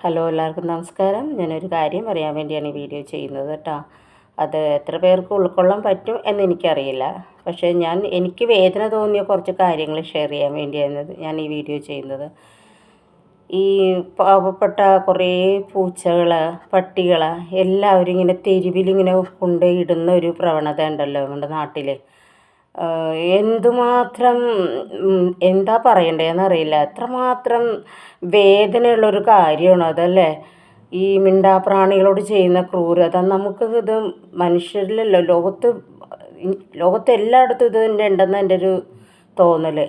Hello, എല്ലാവർക്കും നമസ്കാരം. ഞാനൊരു കാര്യം പറയാൻ വേണ്ടിയാണ് ഈ വീഡിയോ ചെയ്യുന്നത് കേട്ടോ. അത് എത്ര പേർക്ക് ഉൾക്കൊള്ളാൻ പറ്റും എന്നെനിക്കറിയില്ല. പക്ഷേ എനിക്ക് വേദന തോന്നിയ കുറച്ച് കാര്യങ്ങൾ ഷെയർ ചെയ്യാൻ വേണ്ടിയാണ് ഞാൻ ഈ വീഡിയോ ചെയ്യുന്നത്. ഈ പാവപ്പെട്ട കുറേ പൂച്ചകൾ, പട്ടികൾ എല്ലാവരും ഇങ്ങനെ തെരുവിലിങ്ങനെ കൊണ്ടുപോയിടുന്ന ഒരു പ്രവണത ഉണ്ടല്ലോ നമ്മുടെ നാട്ടിൽ. എന്തുമാത്രം എന്താ പറയണ്ടതെന്നറിയില്ല. എത്രമാത്രം വേദനയുള്ളൊരു കാര്യമാണ് അതല്ലേ. ഈ മിണ്ടാപ്രാണികളോട് ചെയ്യുന്ന ക്രൂരത ഇത് മനുഷ്യരിലല്ലോ, ലോകത്തെല്ലായിടത്തും ഇത് തന്നെ ഉണ്ടെന്ന് എൻ്റെ ഒരു തോന്നൽ.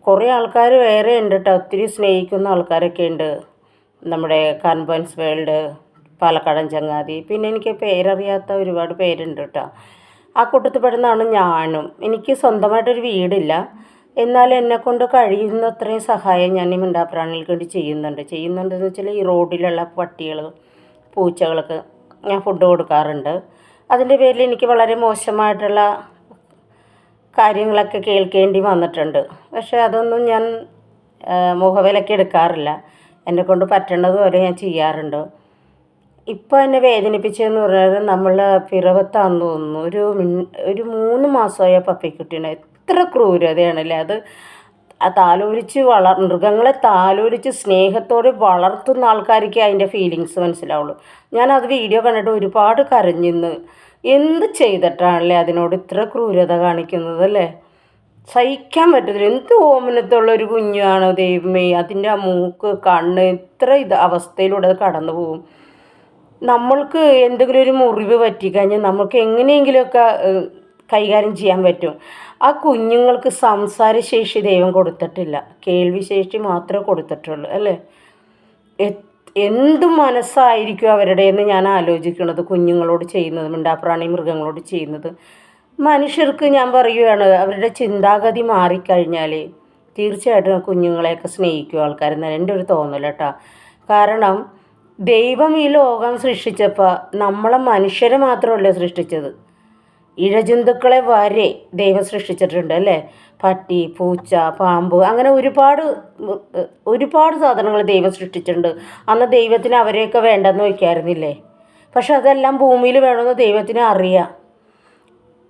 കുറേ ആൾക്കാർ വേറെ ഉണ്ട് കേട്ടോ, ഒത്തിരി സ്നേഹിക്കുന്ന ആൾക്കാരൊക്കെ ഉണ്ട്. നമ്മുടെ കൺബൻസ് വേൾഡ്, പാലക്കാടൻ ചങ്ങാതി, പിന്നെ എനിക്ക് പേരറിയാത്ത ഒരുപാട് പേരുണ്ട് കേട്ടോ. ആ കൂട്ടത്തിൽ പെടുന്നതാണ് ഞാനും. എനിക്ക് സ്വന്തമായിട്ടൊരു വീടില്ല, എന്നാൽ എന്നെക്കൊണ്ട് കഴിയുന്നത്രയും സഹായം ഞാൻ ഈ മിണ്ടാപ്രാണികൾക്ക് വേണ്ടി ചെയ്യുന്നുണ്ടെന്ന് വെച്ചാൽ ഈ റോഡിലുള്ള പട്ടികൾ, പൂച്ചകൾക്ക് ഞാൻ ഫുഡ് കൊടുക്കാറുണ്ട്. അതിൻ്റെ പേരിൽ എനിക്ക് വളരെ മോശമായിട്ടുള്ള കാര്യങ്ങളൊക്കെ കേൾക്കേണ്ടി വന്നിട്ടുണ്ട്. പക്ഷേ അതൊന്നും ഞാൻ മുഖവിലയ്ക്ക് എടുക്കാറില്ല. എന്നെക്കൊണ്ട് പറ്റേണ്ടത് പോലെ ഞാൻ ചെയ്യാറുണ്ട്. ഇപ്പോൾ എന്നെ വേദനിപ്പിച്ചതെന്ന് പറഞ്ഞാൽ നമ്മൾ പിറവത്താന്ന് തോന്നുന്നു, ഒരു 3 മാസമായ പപ്പിക്കുട്ടീനെ. എത്ര ക്രൂരതയാണല്ലേ അത്. താലോലിച്ച് മൃഗങ്ങളെ താലോലിച്ച് സ്നേഹത്തോടെ വളർത്തുന്ന ആൾക്കാർക്ക് അതിൻ്റെ ഫീലിങ്സ് മനസ്സിലാവുള്ളൂ. ഞാനത് വീഡിയോ കണ്ടിട്ട് ഒരുപാട് കരഞ്ഞിന്ന്. എന്ത് ചെയ്തിട്ടാണല്ലേ അതിനോട് ഇത്ര ക്രൂരത കാണിക്കുന്നത് അല്ലേ. സഹിക്കാൻ പറ്റത്തില്ല. എന്ത് ഓമനത്തുള്ളൊരു കുഞ്ഞാണ് ദൈവമേ. അതിൻ്റെ ആ മൂക്ക്, കണ്ണ്, ഇത്ര അവസ്ഥയിലൂടെ അത് കടന്നു പോകും. നമ്മൾക്ക് എന്തെങ്കിലും ഒരു മുറിവ് പറ്റിക്കഴിഞ്ഞാൽ നമുക്ക് എങ്ങനെയെങ്കിലുമൊക്കെ കൈകാര്യം ചെയ്യാൻ പറ്റും. ആ കുഞ്ഞുങ്ങൾക്ക് സംസാരശേഷി ദൈവം കൊടുത്തിട്ടില്ല, കേൾവിശേഷി മാത്രമേ കൊടുത്തിട്ടുള്ളൂ അല്ലേ. എന്ത് മനസ്സായിരിക്കും അവരുടെ എന്ന് ഞാൻ ആലോചിക്കുന്നത്. കുഞ്ഞുങ്ങളോട് ചെയ്യുന്നത്, മിണ്ടാപ്രാണി മൃഗങ്ങളോട് ചെയ്യുന്നത്. മനുഷ്യർക്ക് ഞാൻ പറയുകയാണ്, അവരുടെ ചിന്താഗതി മാറിക്കഴിഞ്ഞാൽ തീർച്ചയായിട്ടും കുഞ്ഞുങ്ങളെയൊക്കെ സ്നേഹിക്കും ആൾക്കാരെന്നാണ് എൻ്റെ ഒരു തോന്നൽ കേട്ടോ. കാരണം ദൈവം ഈ ലോകം സൃഷ്ടിച്ചപ്പോൾ നമ്മളെ മനുഷ്യരെ മാത്രമല്ല സൃഷ്ടിച്ചത്, ഇഴജന്തുക്കളെ വരെ ദൈവം സൃഷ്ടിച്ചിട്ടുണ്ട് അല്ലേ. പട്ടി, പൂച്ച, പാമ്പ്, അങ്ങനെ ഒരുപാട് സാധനങ്ങൾ ദൈവം സൃഷ്ടിച്ചിട്ടുണ്ട്. അന്ന് ദൈവത്തിന് അവരെയൊക്കെ വേണ്ടെന്ന് വയ്ക്കായിരുന്നില്ലേ. പക്ഷെ അതെല്ലാം ഭൂമിയിൽ വേണമെന്ന് ദൈവത്തിന് അറിയാം.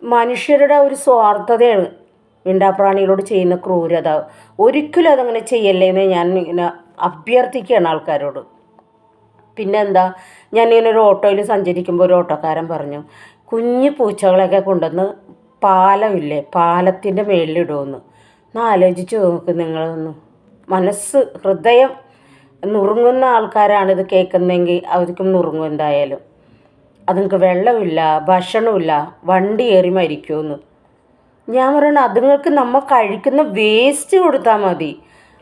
മനുഷ്യരുടെ ഒരു സ്വാർത്ഥതയാണ് മിണ്ടാപ്രാണികളോട് ചെയ്യുന്ന ക്രൂരത. ഒരിക്കലും അതങ്ങനെ ചെയ്യല്ലേ എന്ന് ഞാൻ ഇങ്ങനെ അഭ്യർത്ഥിക്കുകയാണ് ആൾക്കാരോട്. പിന്നെന്താ, ഞാനിങ്ങനെ ഒരു ഓട്ടോയിൽ സഞ്ചരിക്കുമ്പോൾ ഒരു ഓട്ടോക്കാരൻ പറഞ്ഞു, കുഞ്ഞു പൂച്ചകളൊക്കെ കൊണ്ടുവന്ന് പാലമില്ലേ, പാലത്തിൻ്റെ മേളിലിടുമെന്ന്. ഒന്ന് ആലോചിച്ച് നോക്ക് നിങ്ങളൊന്ന്. ഹൃദയം നുറുങ്ങുന്ന ആൾക്കാരാണിത് കേൾക്കുന്നതെങ്കിൽ അവർക്കും നുറുങ്ങും എന്തായാലും. അതുങ്ങൾക്ക് വെള്ളമില്ല, ഭക്ഷണമില്ല, വണ്ടി കയറി മരിക്കുമെന്ന്. ഞാൻ പറയണ, അതുങ്ങൾക്ക് നമ്മൾ കഴിക്കുന്ന വേസ്റ്റ് കൊടുത്താൽ മതി,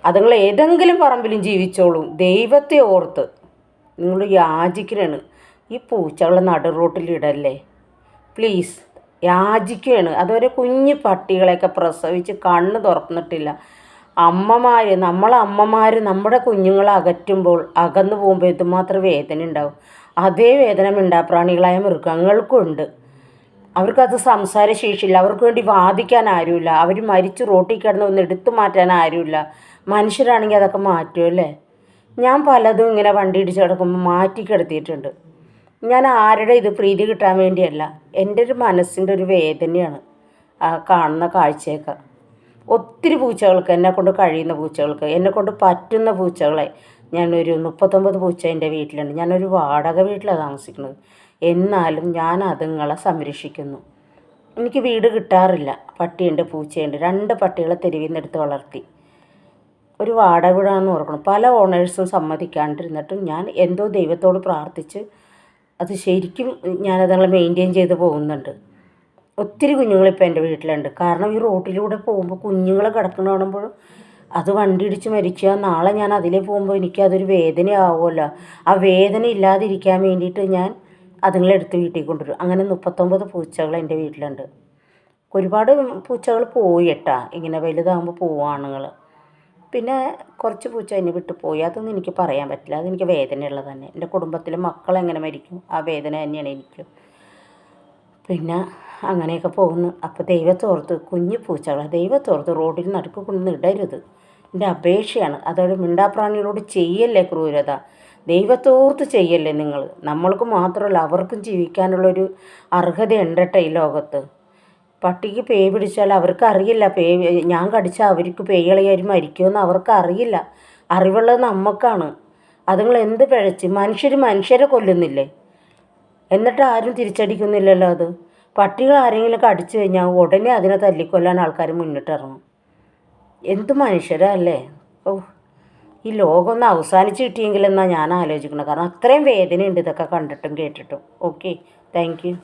അതുങ്ങൾ ഏതെങ്കിലും പറമ്പിലും ജീവിച്ചോളും. ദൈവത്തെ ഓർത്ത് നിങ്ങൾ യാചിക്കണാണ്. ഈ പൂച്ചകളെ നടു റോട്ടിലിടല്ലേ പ്ലീസ്, യാചിക്കുകയാണ്. അതുവരെ കുഞ്ഞു പട്ടികളെയൊക്കെ പ്രസവിച്ച് കണ്ണ് തുറന്നിട്ടില്ല അമ്മമാർ നമ്മുടെ കുഞ്ഞുങ്ങളെ അകന്നു പോകുമ്പോൾ എന്തുമാത്രം വേദന ഉണ്ടാവും. അതേ വേദന മിണ്ടാപ്രാണികളായ മൃഗങ്ങൾക്കുണ്ട്. അവർക്കത് സംസാരശേഷിയില്ല, അവർക്ക് വേണ്ടി വാദിക്കാൻ ആരുമില്ല, അവർ മരിച്ച് റോട്ടിൽ കിടന്ന് ഒന്ന് എടുത്തു മാറ്റാൻ ആരുമില്ല. മനുഷ്യരാണെങ്കിൽ അതൊക്കെ മാറ്റുമല്ലേ. ഞാൻ പലതും ഇങ്ങനെ വണ്ടി ഇടിച്ച് കിടക്കുമ്പോൾ മാറ്റി കിടത്തിയിട്ടുണ്ട്. ഞാൻ ആരുടെ പ്രീതി കിട്ടാൻ വേണ്ടിയല്ല, എൻ്റെ ഒരു മനസ്സിൻ്റെ ഒരു വേദനയാണ് ആ കാണുന്ന കാഴ്ചയൊക്കെ. ഒത്തിരി പൂച്ചകൾക്ക്, എന്നെക്കൊണ്ട് കഴിയുന്ന പൂച്ചകൾക്ക്, എന്നെക്കൊണ്ട് പറ്റുന്ന പൂച്ചകളെ, ഞാനൊരു 39 പൂച്ച എൻ്റെ വീട്ടിലുണ്ട്. ഞാനൊരു വാടക വീട്ടിലാണ് താമസിക്കുന്നത്. എന്നാലും ഞാൻ അതുങ്ങളെ സംരക്ഷിക്കുന്നു. എനിക്ക് വീട് കിട്ടാറില്ല. പട്ടിയുണ്ട്, പൂച്ചയുണ്ട്. 2 പട്ടികളെ തെരുവിൽ നിന്ന് എടുത്ത് വളർത്തി. ഒരു വാടക വീടാണെന്ന് ഓർക്കണം. പല ഓണേഴ്സും സമ്മതിക്കാണ്ടിരുന്നിട്ടും ഞാൻ എന്തോ ദൈവത്തോട് പ്രാർത്ഥിച്ച് അത് ശരിക്കും ഞാനതുങ്ങളെ മെയിൻറ്റെയിൻ ചെയ്ത് പോകുന്നുണ്ട്. ഒത്തിരി കുഞ്ഞുങ്ങളിപ്പോൾ എൻ്റെ വീട്ടിലുണ്ട്. കാരണം ഈ റോട്ടിലൂടെ പോകുമ്പോൾ കുഞ്ഞുങ്ങൾ കിടക്കുന്ന കാണുമ്പോൾ അത് വണ്ടി ഇടിച്ച് മരിക്കുക, നാളെ ഞാൻ അതിലേ പോകുമ്പോൾ എനിക്കതൊരു വേദനയാവുമല്ലോ. ആ വേദന ഇല്ലാതിരിക്കാൻ വേണ്ടിയിട്ട് ഞാൻ അതുങ്ങളെടുത്ത് വീട്ടിൽ കൊണ്ടുവരും. അങ്ങനെ 39 പൂച്ചകൾ എൻ്റെ വീട്ടിലുണ്ട്. ഒരുപാട് പൂച്ചകൾ പോയി കേട്ടാ, ഇങ്ങനെ വലുതാകുമ്പോൾ പോവാണുങ്ങൾ. പിന്നെ കുറച്ച് പൂച്ച അതിനെ വിട്ട് പോയി. അതൊന്നും എനിക്ക് പറയാൻ പറ്റില്ല, അതെനിക്ക് വേദനയുള്ളത് തന്നെ. എൻ്റെ കുടുംബത്തിലെ മക്കളെങ്ങനെ മരിക്കും, ആ വേദന തന്നെയാണ് എനിക്ക്. പിന്നെ അങ്ങനെയൊക്കെ പോകുന്നു. അപ്പോൾ ദൈവത്തോർത്ത് കുഞ്ഞു പൂച്ചകളെ ദൈവത്തോർത്ത് റോഡിൽ നടുക്ക് കൊണ്ടു ഇടരുത്, എൻ്റെ അപേക്ഷയാണ്. അതോടെ മിണ്ടാപ്രാണികളോട് ചെയ്യല്ലേ ക്രൂരത. ദൈവത്തോർത്ത് ചെയ്യല്ലേ നിങ്ങൾ. നമ്മൾക്ക് മാത്രമല്ല അവർക്കും ജീവിക്കാനുള്ളൊരു അർഹതയുണ്ട് കേട്ടോ ഈ ലോകത്ത്. പട്ടിക്ക് പേയ് പിടിച്ചാൽ അവർക്കറിയില്ല, ഞാൻ കടിച്ചാൽ അവർക്ക് പേയ്കളയായി മരിക്കുമെന്ന് അവർക്കറിയില്ല. അറിവുള്ളത് നമുക്കാണ്. അതുങ്ങൾ എന്ത് പിഴച്ച് മനുഷ്യരെ കൊല്ലുന്നില്ലേ, എന്നിട്ട് ആരും തിരിച്ചടിക്കുന്നില്ലല്ലോ. അത് പട്ടികൾ ആരെങ്കിലും കടിച്ചു കഴിഞ്ഞാൽ ഉടനെ അതിനെ തല്ലിക്കൊല്ലാൻ ആൾക്കാർ മുന്നിട്ടിറങ്ങും. എന്ത് മനുഷ്യരാ അല്ലേ. ഓ, ഈ ലോകം ഒന്ന് അവസാനിച്ച് കിട്ടിയെങ്കിലെന്നാണ് ഞാൻ ആലോചിക്കുന്നത്. കാരണം അത്രയും വേദനയുണ്ട് ഇതൊക്കെ കണ്ടിട്ടും കേട്ടിട്ടും. Okay, thank you.